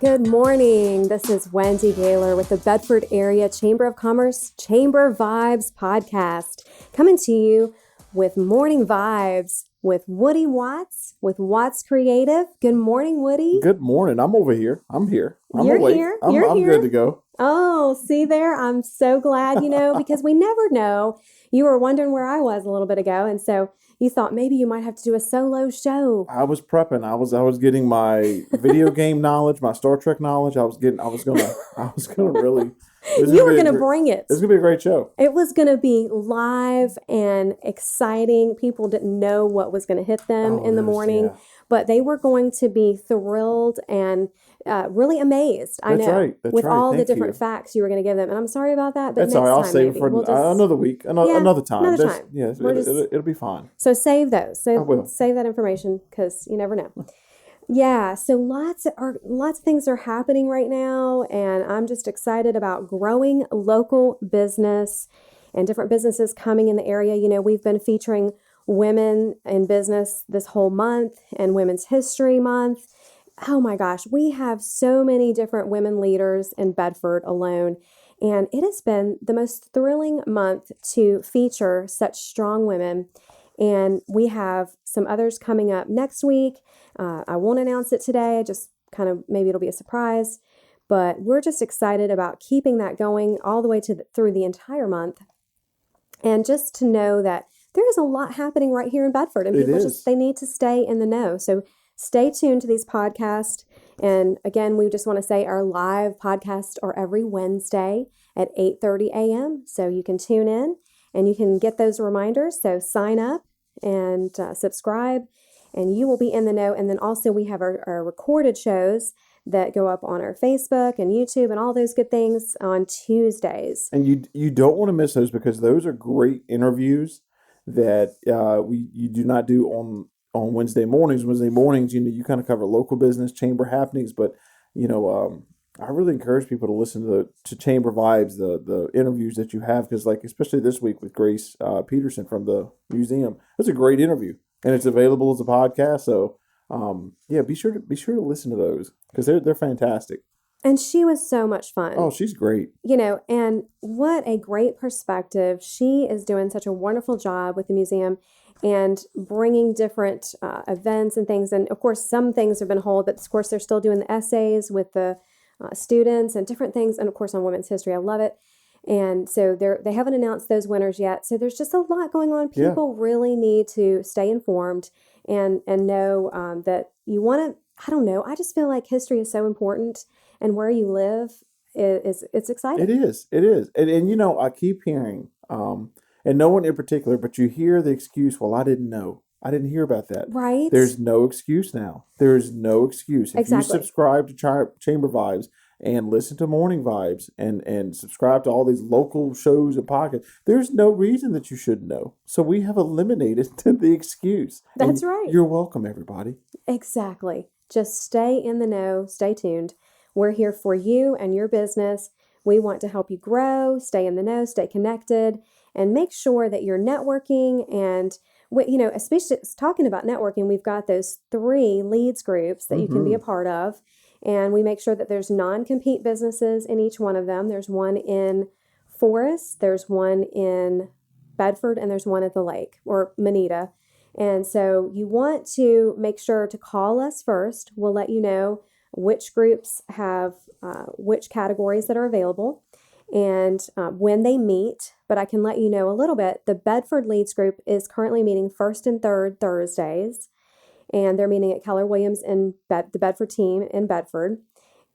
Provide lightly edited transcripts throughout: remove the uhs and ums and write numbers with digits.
Good morning. This is Wendy Gaylor with the Bedford Area Chamber of Commerce Chamber Vibes podcast, coming to you with morning vibes with Woody Watts with Watts Creative. Good morning, Woody. Good morning. I'm over here. I'm here. I'm You're awake. here. I'm You're good to go. Oh, see there? I'm so glad, because we never know. You were wondering where I was a little bit ago, and so you thought maybe you might have to do a solo show. I was prepping. I was getting my video game knowledge, my Star Trek knowledge. I was gonna really. You were going to bring it. It's gonna be a great show. It was going to be live and exciting. People didn't know what was going to hit them in the morning, but they were going to be thrilled and really amazed. That's right. That's with right. all the Thank different you. facts you were going to give them. And I'm sorry about that, but That's next all right. I'll time save maybe. it for We'll just, another week, another time. Another time. Yeah, it'll be fine. So save those. So I will. save that information because you never know. Yeah, so lots of things are happening right now, and I'm just excited about growing local business and different businesses coming in the area. We've been featuring women in business this whole month and Women's History Month. Oh my gosh, we have so many different women leaders in Bedford alone, and it has been the most thrilling month to feature such strong women. And we have some others coming up next week. I won't announce it today, just kind of maybe it'll be a surprise. But we're just excited about keeping that going all the way through the entire month. And just to know that there is a lot happening right here in Bedford. And people they need to stay in the know. So stay tuned to these podcasts. And again, we just want to say our live podcasts are every Wednesday at 8:30 a.m. So you can tune in. And you can get those reminders. So sign up and subscribe, and you will be in the know. And then also we have our recorded shows that go up on our Facebook and YouTube and all those good things on Tuesdays. And you don't want to miss those because those are great interviews that you do not do on Wednesday mornings. Wednesday mornings, you kind of cover local business, chamber happenings, but I really encourage people to listen to Chamber Vibes, the interviews that you have, because especially this week with Grace Peterson from the museum, it's a great interview, and it's available as a podcast. So be sure to listen to those because they're fantastic. And she was so much fun. Oh, she's great. And what a great perspective. She is doing such a wonderful job with the museum and bringing different events and things. And of course, some things have been hold, but of course they're still doing the essays with the students and different things, and of course on Women's History. I love it. And so they haven't announced those winners yet. So there's just a lot going on. People really need to stay informed and know that you want to, I don't know, I just feel like history is so important, and where you live it's exciting. It is. And I keep hearing, and no one in particular, but you hear the excuse, well, I didn't know. I didn't hear about that. Right. There's no excuse now. There's no excuse. If Exactly. you subscribe to Chamber Vibes and listen to Morning Vibes and subscribe to all these local shows and podcasts, there's no reason that you shouldn't know. So we have eliminated the excuse. That's right. You're welcome, everybody. Exactly. Just stay in the know. Stay tuned. We're here for you and your business. We want to help you grow, stay in the know, stay connected, and make sure that you're networking. And especially talking about networking, we've got those 3 leads groups that you can be a part of. And we make sure that there's non-compete businesses in each one of them. There's one in Forest, there's one in Bedford, and there's one at the lake or Manita. And so you want to make sure to call us first. We'll let you know which groups have which categories that are available and when they meet. But I can let you know a little bit. The Bedford Leads Group is currently meeting first and third Thursdays, and they're meeting at Keller Williams in the Bedford team in Bedford.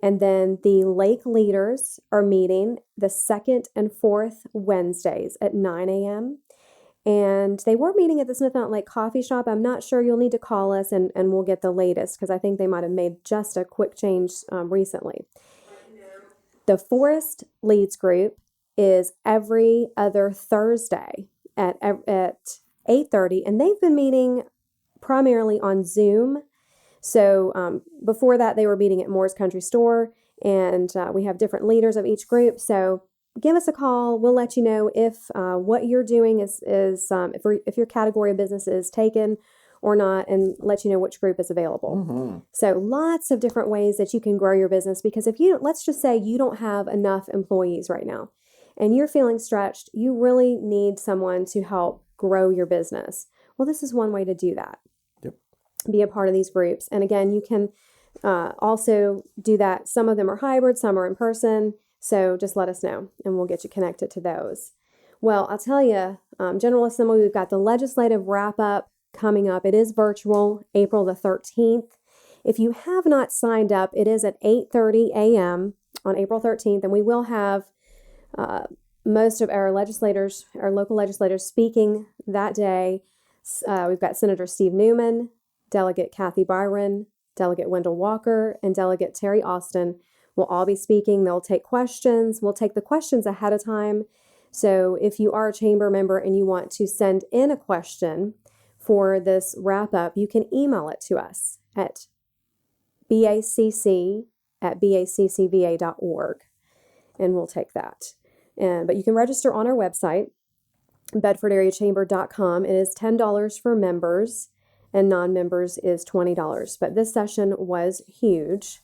And then the Lake Leaders are meeting the second and fourth Wednesdays at 9 a.m. And they were meeting at the Smith Mountain Lake Coffee Shop. I'm not sure. You'll need to call us and we'll get the latest because I think they might have made just a quick change recently. The Forest Leads Group is every other Thursday at 8:30, and they've been meeting primarily on Zoom. So before that, they were meeting at Moore's Country Store, and we have different leaders of each group. So give us a call. We'll let you know if what you're doing is if your category of business is taken, or not, and let you know which group is available. So lots of different ways that you can grow your business, because if you, let's just say you don't have enough employees right now and you're feeling stretched, you really need someone to help grow your business. Well, this is one way to do that. Yep. Be a part of these groups. And again, you can also do that. Some of them are hybrid, some are in person. So just let us know and we'll get you connected to those. Well, I'll tell you, General Assembly, we've got the legislative wrap up coming up. It is virtual, April the 13th. If you have not signed up, it is at 8:30 a.m. on April 13th, and we will have most of our legislators, our local legislators, speaking that day. We've got Senator Steve Newman, Delegate Kathy Byron, Delegate Wendell Walker, and Delegate Terry Austin will all be speaking. They'll take questions. We'll take the questions ahead of time. So if you are a chamber member and you want to send in a question for this wrap up, you can email it to us at bacc@baccva.org, and we'll take that. But you can register on our website, bedfordareachamber.com. It is $10 for members, and non-members is $20. But this session was huge,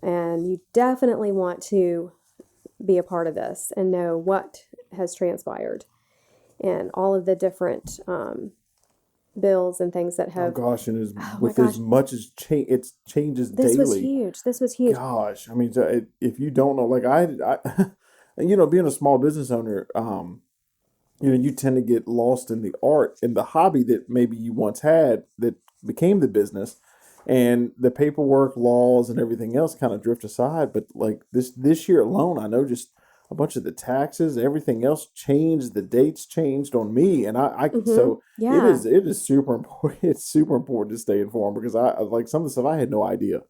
and you definitely want to be a part of this and know what has transpired and all of the different bills and things that have. Oh gosh, and as much as it changes daily. This was huge. This was huge. Gosh, I mean, so if you don't know, like I being a small business owner, you tend to get lost in the art and the hobby that maybe you once had that became the business, and the paperwork, laws, and everything else kind of drift aside. But like this year alone, I know just a bunch of the taxes, everything else changed. The dates changed on me, and so Yeah. it is super important. It's super important to stay informed, because I like some of the stuff I had no idea.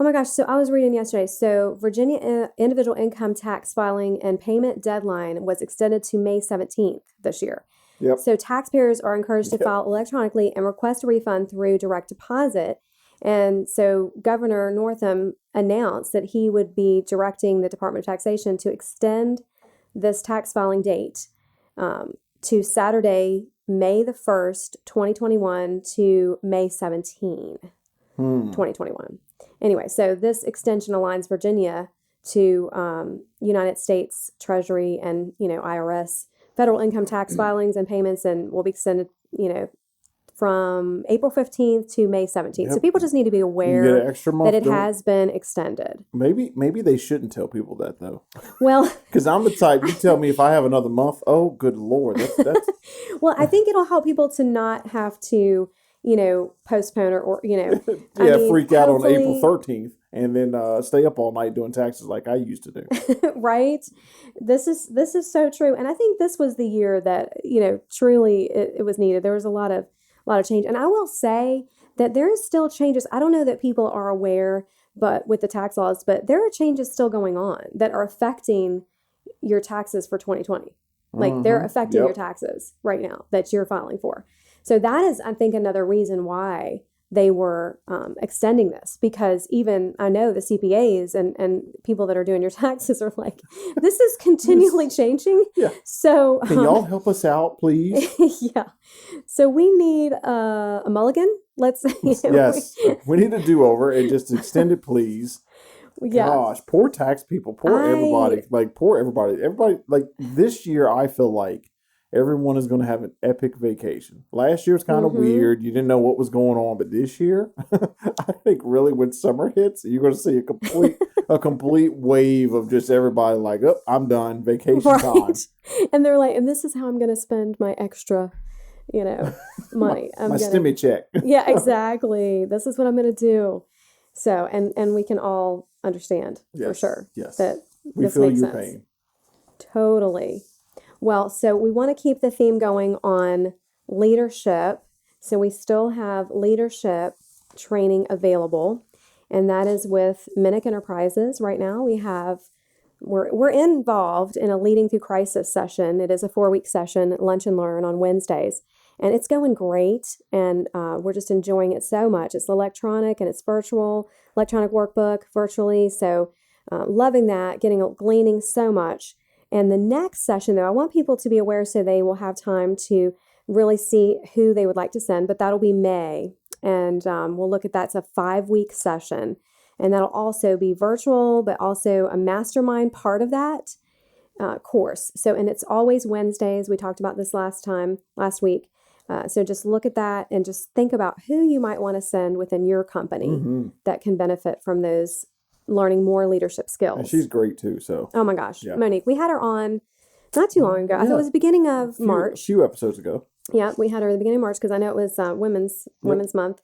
Oh my gosh. So I was reading yesterday. So Virginia individual income tax filing and payment deadline was extended to May 17th this year. Yep. So taxpayers are encouraged to file electronically and request a refund through direct deposit. And so Governor Northam announced that he would be directing the Department of Taxation to extend this tax filing date to Saturday, May the 1st, 2021 to May 17, 2021. Anyway, so this extension aligns Virginia to United States Treasury and, IRS federal income tax filings and payments, and will be extended, from April 15th to May 17th. Yep. So people just need to be You aware get an extra month, that it has been extended. Maybe they shouldn't tell people that, though. Well, Because I'm the type, you tell me if I have another month, oh, good Lord. That's well, I think it'll help people to not have to, postpone or freak out on hopefully- April 13th and then stay up all night doing taxes like I used to do. Right? This is so true. And I think this was the year that, truly it was needed. There was a lot of change. And I will say that there is still changes. I don't know that people are aware, but with the tax laws, but there are changes still going on that are affecting your taxes for 2020. Like they're affecting your taxes right now that you're filing for. So that is, I think, another reason why they were extending this, because even I know the CPAs and people that are doing your taxes are like, this is continually changing. Yeah. So can y'all help us out, please? Yeah. So we need a mulligan. Let's. Yes, we need a do-over and just extend it, please. Yeah. Gosh, poor tax people, everybody. Like poor everybody. Everybody, like this year, I feel like everyone is going to have an epic vacation. Last year was kind of weird. You didn't know what was going on, but this year, I think really when summer hits, you're going to see a complete wave of just everybody like, oh, I'm done, vacation time. And they're like, and this is how I'm going to spend my extra, money. my stimmy check. Yeah, exactly. This is what I'm going to do. So, and we can all understand for sure that we this feel makes your sense. pain. Totally. Well, so we want to keep the theme going on leadership. So we still have leadership training available, and that is with Minnick Enterprises. Right now we're involved in a Leading Through Crisis session. It is a 4-week session, lunch and learn on Wednesdays. And it's going great, and we're just enjoying it so much. It's electronic and it's virtual, electronic workbook virtually. So loving that, gleaning so much. And the next session, though, I want people to be aware so they will have time to really see who they would like to send. But that'll be May. And we'll look at that. It's a 5-week session. And that'll also be virtual, but also a mastermind part of that course. So, and it's always Wednesdays. We talked about this last week. So just look at that and just think about who you might want to send within your company that can benefit from those learning more leadership skills. And she's great too. So, oh my gosh, yeah. Monique, we had her on not too long ago. I thought it was the beginning of March. A few episodes ago. Yeah, we had her at the beginning of March because I know it was Women's Month.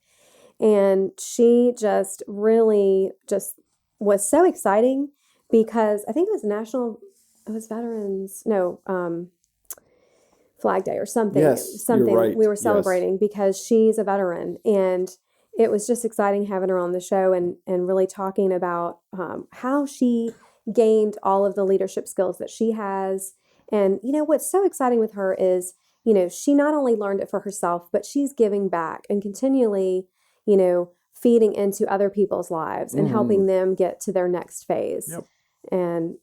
And she just really just was so exciting because I think it was Flag Day or something. Yes, something you're right. We were celebrating because she's a veteran, and it was just exciting having her on the show and really talking about how she gained all of the leadership skills that she has. And what's so exciting with her is she not only learned it for herself, but she's giving back and continually feeding into other people's lives and helping them get to their next phase. Yep. And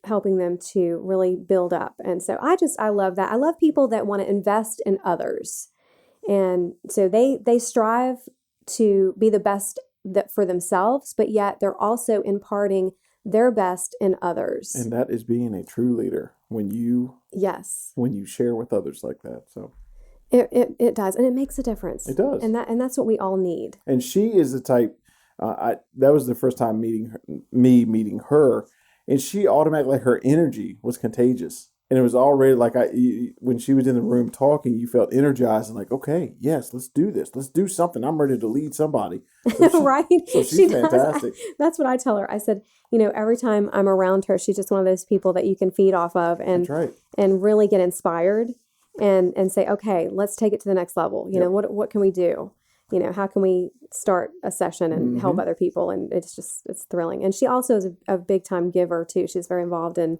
helping them to really build up. And so I love that. I love people that want to invest in others. And so they strive to be the best for themselves, but yet they're also imparting their best in others. And that is being a true leader when you share with others like that. So it does, and it makes a difference. It does. And that's what we all need. And she is the type. That was the first time meeting her, and she automatically, her energy was contagious, and it was already like when she was in the room talking, you felt energized and like, okay, yes, let's do this, let's do something. I'm ready to lead somebody. So right? So she's fantastic. That's what I tell her. I said, every time I'm around her, she's just one of those people that you can feed off of, and That's right. And really get inspired, and say, okay, let's take it to the next level. What can we do? How can we start a session and help other people? And it's thrilling. And she also is a big time giver too. She's very involved in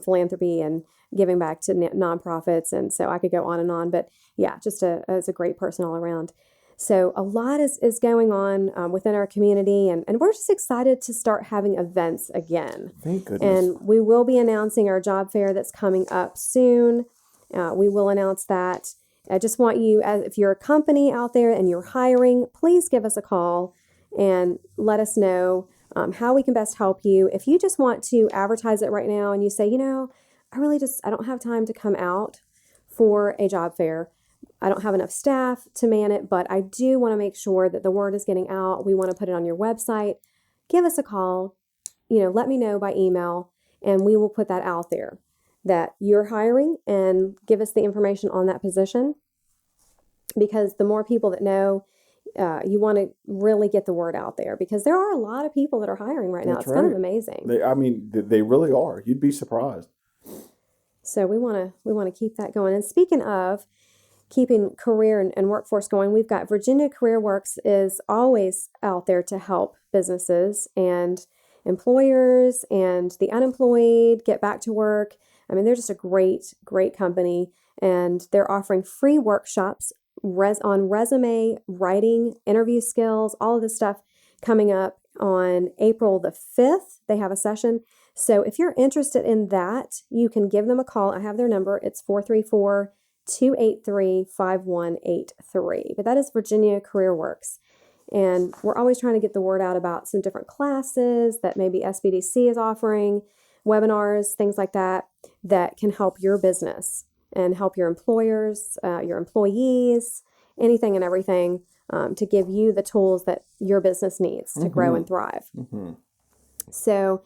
philanthropy and giving back to nonprofits. And so I could go on and on, but yeah, just as a great person all around. So a lot is going on within our community, and we're just excited to start having events again. Thank goodness. And we will be announcing our job fair that's coming up soon. We will announce that. I just want you, if you're a company out there and you're hiring, please give us a call and let us know how we can best help you. If you just want to advertise it right now and you say, I don't have time to come out for a job fair. I don't have enough staff to man it, but I do want to make sure that the word is getting out. We want to put it on your website. Give us a call. Let me know by email, and we will put that out there that you're hiring, and give us the information on that position, because the more people that know, you want to really get the word out there, because there are a lot of people that are hiring right now. It's kind of amazing. They really are. You'd be surprised. So we want to keep that going. And speaking of keeping career and workforce going, we've got Virginia Career Works is always out there to help businesses and employers and the unemployed get back to work. They're just a great, great company, and they're offering free workshops on resume writing, interview skills, all of this stuff coming up on April the 5th. They have a session. So if you're interested in that, you can give them a call. I have their number. It's 434-283-5183. But that is Virginia Career Works. And we're always trying to get the word out about some different classes that maybe SBDC is offering, webinars, things like that can help your business and help your employers, your employees, anything and everything to give you the tools that your business needs to grow and thrive. So,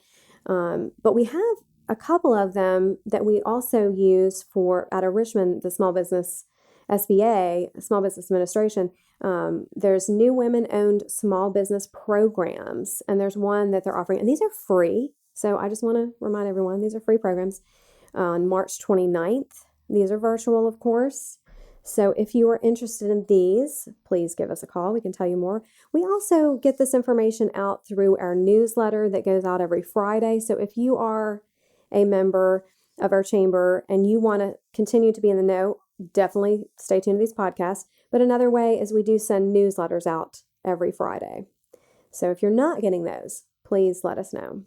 but we have a couple of them that we also use out of Richmond, the Small Business SBA, Small Business Administration. There's new women-owned small business programs, and there's one that they're offering, and these are free. So I just want to remind everyone, these are free programs on March 29th. These are virtual, of course. So if you are interested in these, please give us a call. We can tell you more. We also get this information out through our newsletter that goes out every Friday. So if you are a member of our chamber and you want to continue to be in the know, definitely stay tuned to these podcasts. But another way is we do send newsletters out every Friday. So if you're not getting those, please let us know.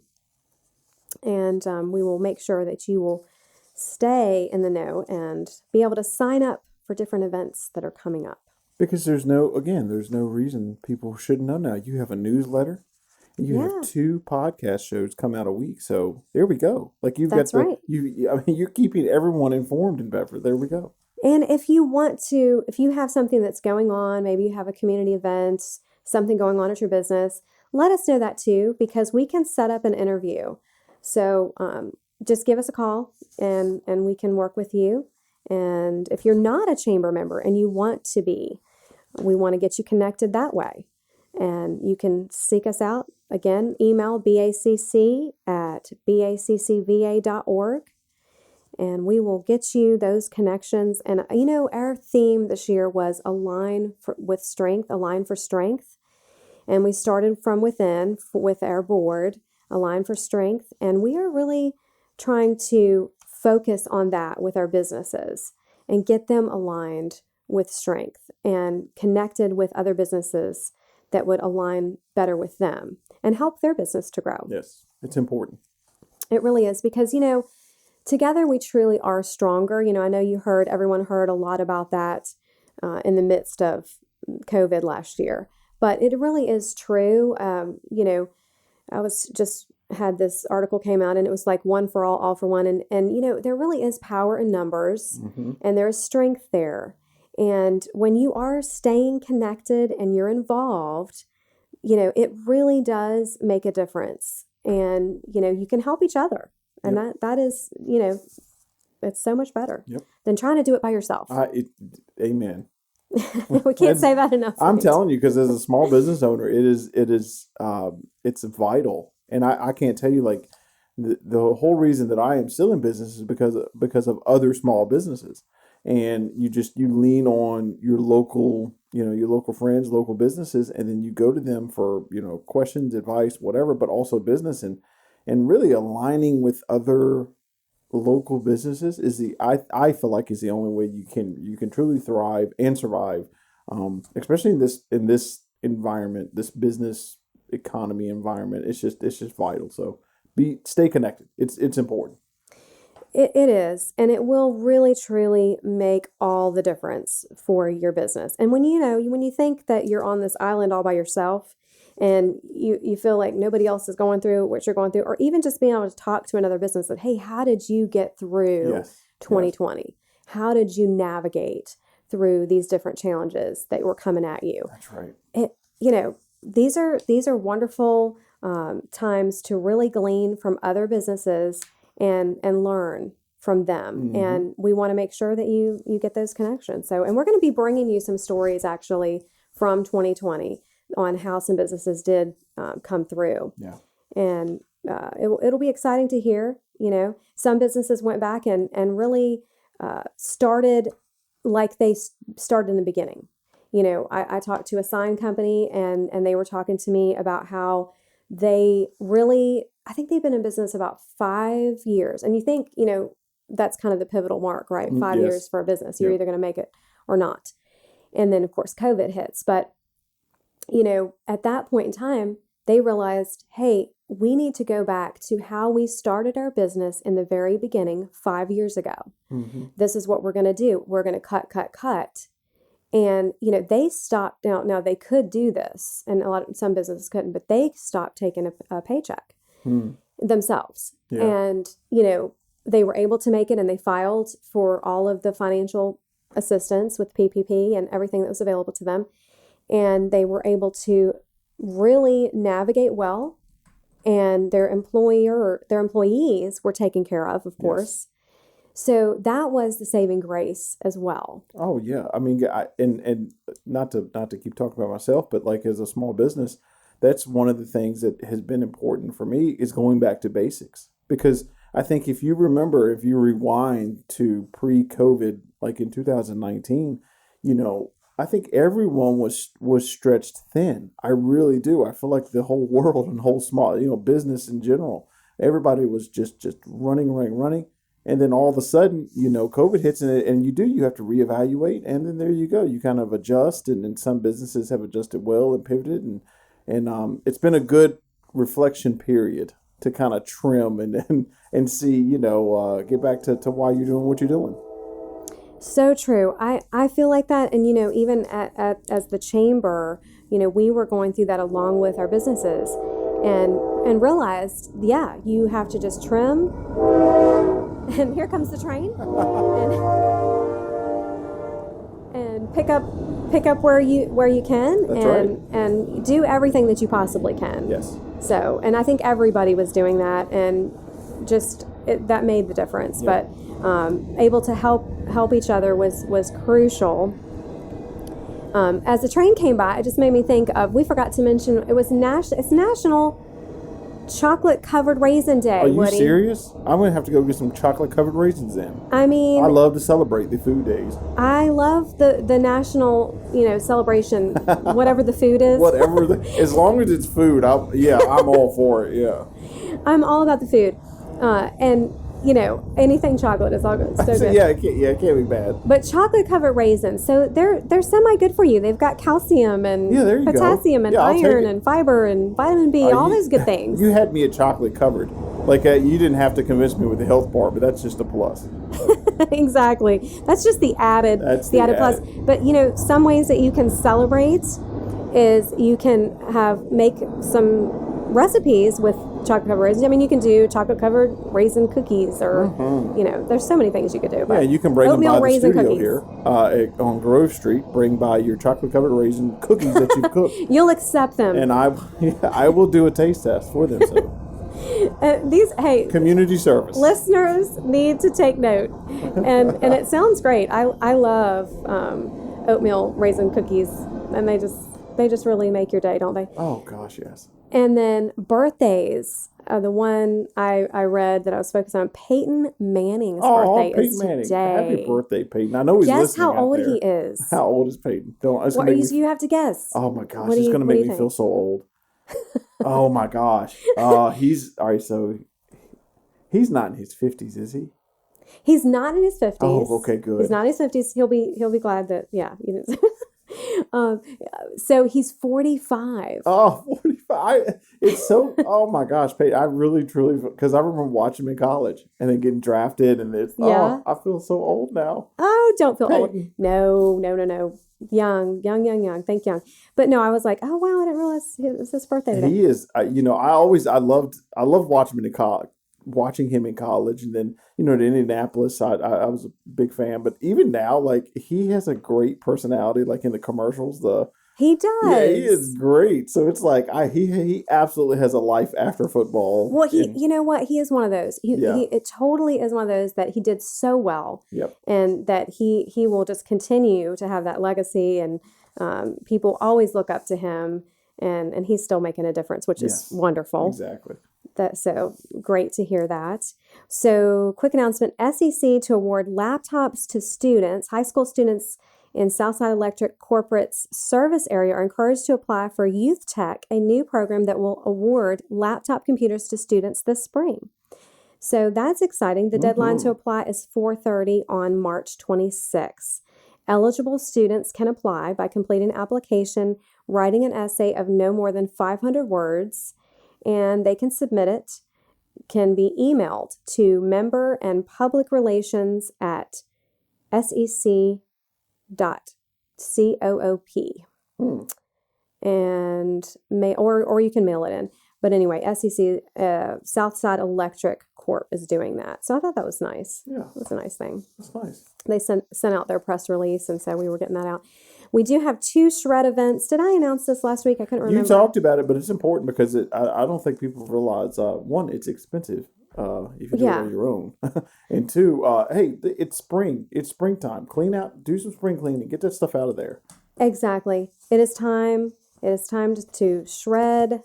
And we will make sure that you will stay in the know and be able to sign up for different events that are coming up. Because there's no reason people shouldn't know now. You have a newsletter. You have Yeah, 2 podcast shows come out a week, so there we go. Like you've got that's right. I mean, you're keeping everyone informed in Bedford. There we go. And if you have something that's going on, maybe you have a community event, something going on at your business, let us know that too, because we can set up an interview. So just give us a call and we can work with you. And if you're not a chamber member and you want to be, we want to get you connected that way. And you can seek us out. Again, email bacc@baccva.org. And we will get you those connections. And our theme this year was align with strength, align for strength. And we started from within with our board, align for strength. And we are really trying to focus on that with our businesses and get them aligned with strength and connected with other businesses that would align better with them and help their business to grow. Yes, it's important. It really is because, together we truly are stronger. I know everyone heard a lot about that in the midst of COVID last year, but it really is true. I was just had this article came out and it was like one for all for one. And there really is power in numbers and there's strength there. And when you are staying connected and you're involved, it really does make a difference. And, you can help each other. And that is, it's so much better than trying to do it by yourself. Amen. We can't say that enough. I'm telling you, because as a small business owner, it's vital. And I can't tell you, like, the whole reason that I am still in business is because of other small businesses. And you lean on your local friends, local businesses, and then you go to them for, questions, advice, whatever, but also business and really aligning with other local businesses is I feel like is the only way you can truly thrive and survive, especially in this environment, this business economy environment. It's just vital. So stay connected. It's important. It is, and it will really truly make all the difference for your business. And when you think that you're on this island all by yourself and you feel like nobody else is going through what you're going through, or even just being able to talk to another business that, hey, how did you get through 2020? Yes. How did you navigate through these different challenges that were coming at you? That's right. These are wonderful times to really glean from other businesses and learn from them. And we want to make sure that you get those connections. So, and we're going to be bringing you some stories actually from 2020 on how some businesses did come through. Yeah. And it'll be exciting to hear. Some businesses went back and really started like they started in the beginning. I talked to a sign company and they were talking to me about how they really, I think they've been in business about 5 years. And you think, that's kind of the pivotal mark, right? 5 years for a business. You're either going to make it or not. And then, of course, COVID hits. But, at that point in time, they realized, hey, we need to go back to how we started our business in the very beginning 5 years ago. This is what we're going to do. We're going to cut. And, they stopped. Now they could do this, and some businesses couldn't, but they stopped taking a paycheck themselves. Yeah. And, they were able to make it, and they filed for all of the financial assistance with PPP and everything that was available to them. And they were able to really navigate well, and their employees were taken care of course. So that was the saving grace as well. Oh yeah, I mean, and not to keep talking about myself, but like as a small business, that's one of the things that has been important for me is going back to basics. Because I think if you rewind to pre-COVID, like in 2019, I think everyone was stretched thin. I really do. I feel like the whole world and whole small, business in general, everybody was just running. And then all of a sudden, COVID hits and you have to reevaluate. And then there you go. You kind of adjust. And then some businesses have adjusted well and pivoted. And it's been a good reflection period to kind of trim and see, get back to why you're doing what you're doing. So true. I feel like that. And, even as the chamber, we were going through that along with our businesses and realized, yeah, you have to just trim. And here comes the train. And pick up where you can. That's and right. and do everything that you possibly can. Yes. So, and I think everybody was doing that, and just that made the difference. Yep. But able to help each other was crucial. As the train came by, it just made me think of, we forgot to mention, it's National Chocolate Covered Raisin Day. Are you Woody. serious? I'm gonna have to go get some chocolate covered raisins then. I mean, I love to celebrate the food days. I love the national, celebration, whatever the food is. As long as it's food, I'm all for it. Yeah. I'm all about the food, and anything chocolate is all good. So good. It can't be bad. But chocolate covered raisins, so they're semi good for you. They've got calcium and there you go. potassium and iron and fiber and vitamin B, all those good things. You had me at chocolate covered. Like you didn't have to convince me with the health part, but that's just a plus. Exactly. That's just the added plus. But some ways that you can celebrate is you can make some recipes with chocolate covered raisins. I mean, you can do chocolate covered raisin cookies, or there's so many things you could do. Yeah, you can bring them by the studio cookies. here on Grove Street. Bring by your chocolate covered raisin cookies that you've cooked. You'll accept them, and I will do a taste test for them. So. Community service. Listeners need to take note, and it sounds great. I love oatmeal raisin cookies, and they just really make your day, don't they? Oh gosh, yes. And then birthdays. The one I read that I was focused on, Peyton Manning's birthday Peyton is Manning. today. Happy birthday, Peyton! I know he's listening. Guess how old he is. How old is Peyton? You have to guess. Oh my gosh, it's going to make me feel so old. Oh my gosh. He's all right. So he's not in his 50s, is he? He's not in his 50s. Oh, okay, good. He's not in his 50s. He'll be glad that you didn't. So he's 45. Oh, 45. It's so, oh my gosh, Peyton, I really, truly, because I remember watching him in college and then getting drafted, and I feel so old now. Oh, don't feel Peyton. old. No. Young. Think young. But no, I was like, oh wow, I didn't realize it was his birthday today. He is, I loved watching him in college, and then at Indianapolis, I was a big fan. But even now, like, he has a great personality, like in the commercials. He does. Yeah, he is great. So it's like he absolutely has a life after football. Well, you know what? He is one of those. It totally is one of those that he did so well. Yep. And that he will just continue to have that legacy, and people always look up to him, and he's still making a difference, which is wonderful. Exactly. So great to hear that. So quick announcement: SEC to award laptops to students, high school students in Southside Electric Corporate's service area are encouraged to apply for Youth Tech, a new program that will award laptop computers to students this spring. So that's exciting. The deadline to apply is 4:30 on March 26. Eligible students can apply by completing an application, writing an essay of no more than 500 words, and they can submit it, can be emailed to member and public relations at sec.coop. And or you can mail it in. But anyway, SEC, Southside Electric Corp is doing that. So I thought that was nice. Yeah. It was a nice thing. That's nice. They sent out their press release and said we were getting that out. We do have 2 shred events. Did I announce this last week? I couldn't remember. You talked about it, but it's important because I don't think people realize, one, it's expensive if you do it on your own. And 2, hey, it's spring. It's springtime. Clean out, do some spring cleaning. Get that stuff out of there. Exactly. It is time. It is time to shred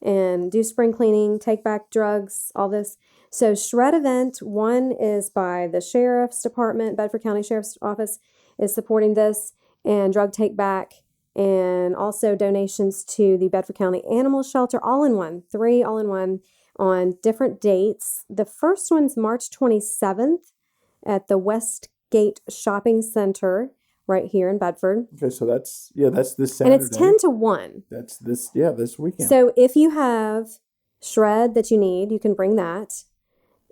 and do spring cleaning, take back drugs, all this. So shred event 1 is by the Sheriff's Department, Bedford County Sheriff's Office is supporting this, and drug take back, and also donations to the Bedford County Animal Shelter, all in one, 3 all in one on different dates. The first one's March 27th at the Westgate Shopping Center right here in Bedford. Okay, so that's this Saturday. And it's 10 to 1. That's this weekend. So if you have shred that you need, you can bring that.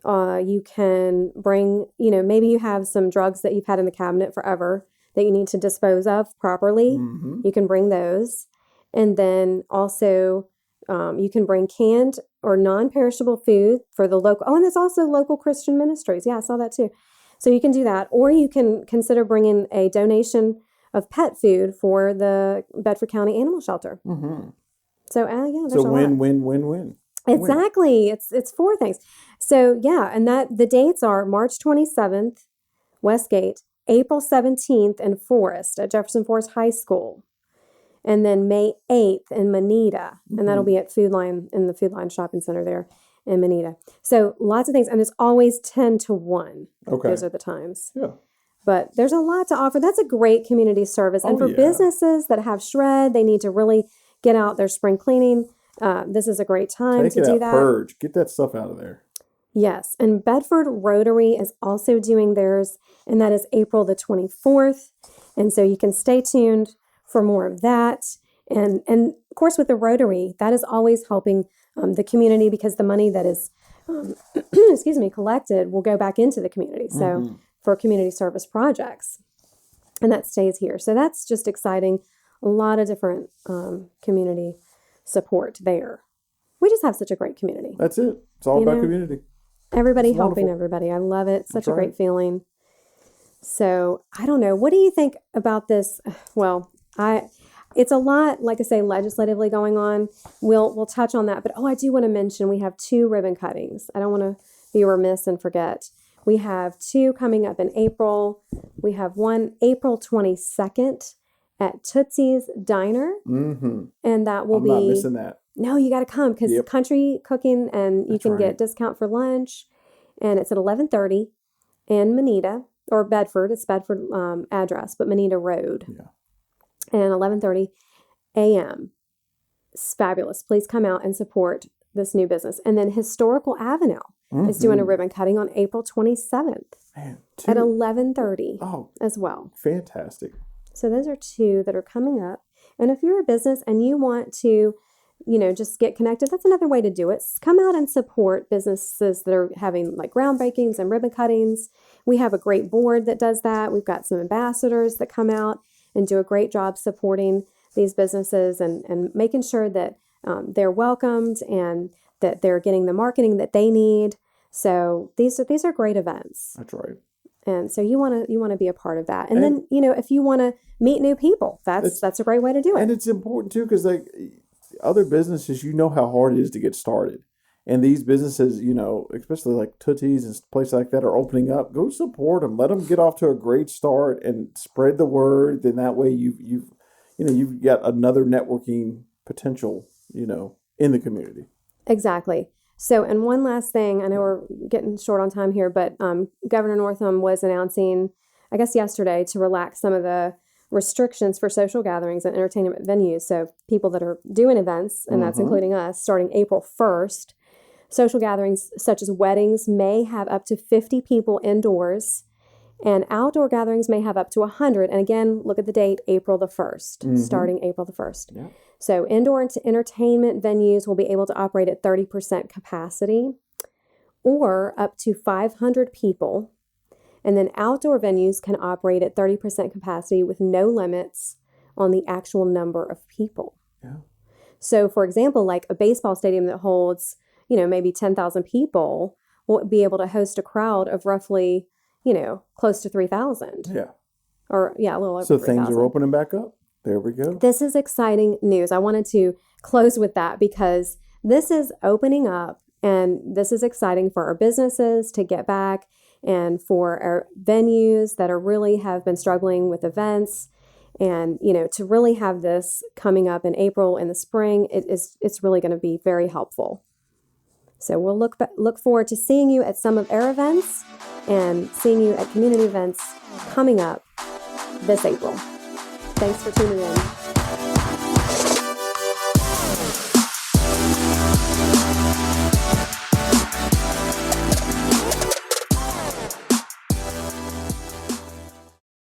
You can bring, maybe you have some drugs that you've had in the cabinet forever that you need to dispose of properly. Mm-hmm. You can bring those. And then also, you can bring canned or non-perishable food for the local. Oh, and there's also local Christian ministries. Yeah, I saw that too. So you can do that. Or you can consider bringing a donation of pet food for the Bedford County Animal Shelter. Mm-hmm. So, yeah, there's So a win, lot. win, win, win. Exactly. It's four things. So yeah, and that the dates are March 27th, Westgate, April 17th in Forest at Jefferson Forest High School, and then May 8th in Manita, and that'll be at Food Line in the Food Line Shopping Center there in Manita. So lots of things, and it's always 10 to 1. Okay. Those are the times. Yeah. But there's a lot to offer. That's a great community service. And Oh, for yeah. businesses that have shred, they need to really get out their spring cleaning. This is a great time Take to it do out, that. purge, get that stuff out of there. Yes, and Bedford Rotary is also doing theirs, and that is April the 24th. And so you can stay tuned for more of that. And of course, with the Rotary, that is always helping the community because the money that is, collected will go back into the community. So for community service projects, and that stays here. So that's just exciting. A lot of different community support there. We just have such a great community. That's it. It's all about community. Everybody It's helping wonderful. everybody. I love it. Such That's a right. great feeling. So I don't know. What do you think about this? Well, it's a lot, like I say, legislatively going on. We'll touch on that. But I do want to mention we have 2 ribbon cuttings. I don't want to be remiss and forget. We have 2 coming up in April. We have one April 22nd at Tootsie's Diner. Mm-hmm. And that will I'm be... not missing that. No, you got to come because Yep. country cooking, and you That's can right. get discount for lunch. And it's at 11:30 in Manita or Bedford. It's Bedford address, but Manita Road. Yeah. And 11:30 a.m. It's fabulous. Please come out and support this new business. And then Historical Avenue is doing a ribbon cutting on April 27th Man, at 2. 11:30 Oh, as well. fantastic. So those are 2 that are coming up. And if you're a business and you want to, just get connected, that's another way to do it. Come out and support businesses that are having like groundbreakings and ribbon cuttings. We have a great board that does that. We've got some ambassadors that come out and do a great job supporting these businesses and making sure that they're welcomed and that they're getting the marketing that they need. So these are great events. That's right. And so you want to be a part of that. And then, if you want to meet new people, that's a great way to do it. And it's important too, because like other businesses, how hard it is to get started. And these businesses, especially like Tootsie's and places like that are opening up. Go support them. Let them get off to a great start and spread the word. Then that way you've got another networking potential, in the community. Exactly. So, and one last thing, I know we're getting short on time here, but Governor Northam was announcing, I guess yesterday, to relax some of the restrictions for social gatherings and entertainment venues. So people that are doing events, and that's including us, starting April 1st, social gatherings such as weddings may have up to 50 people indoors, and outdoor gatherings may have up to 100. And again, look at the date, April the 1st, starting April the 1st. Yeah. So indoor entertainment venues will be able to operate at 30% capacity or up to 500 people. And then outdoor venues can operate at 30% capacity with no limits on the actual number of people. Yeah. So, for example, like a baseball stadium that holds, maybe 10,000 people will be able to host a crowd of roughly, close to 3,000. Yeah. Or, a little over 3,000. So things are opening back up. There we go. This is exciting news. I wanted to close with that because this is opening up, and this is exciting for our businesses to get back, and for our venues that have been struggling with events, and to really have this coming up in April in the spring. It's really going to be very helpful. So we'll look forward to seeing you at some of our events and seeing you at community events coming up this April. Thanks for tuning in.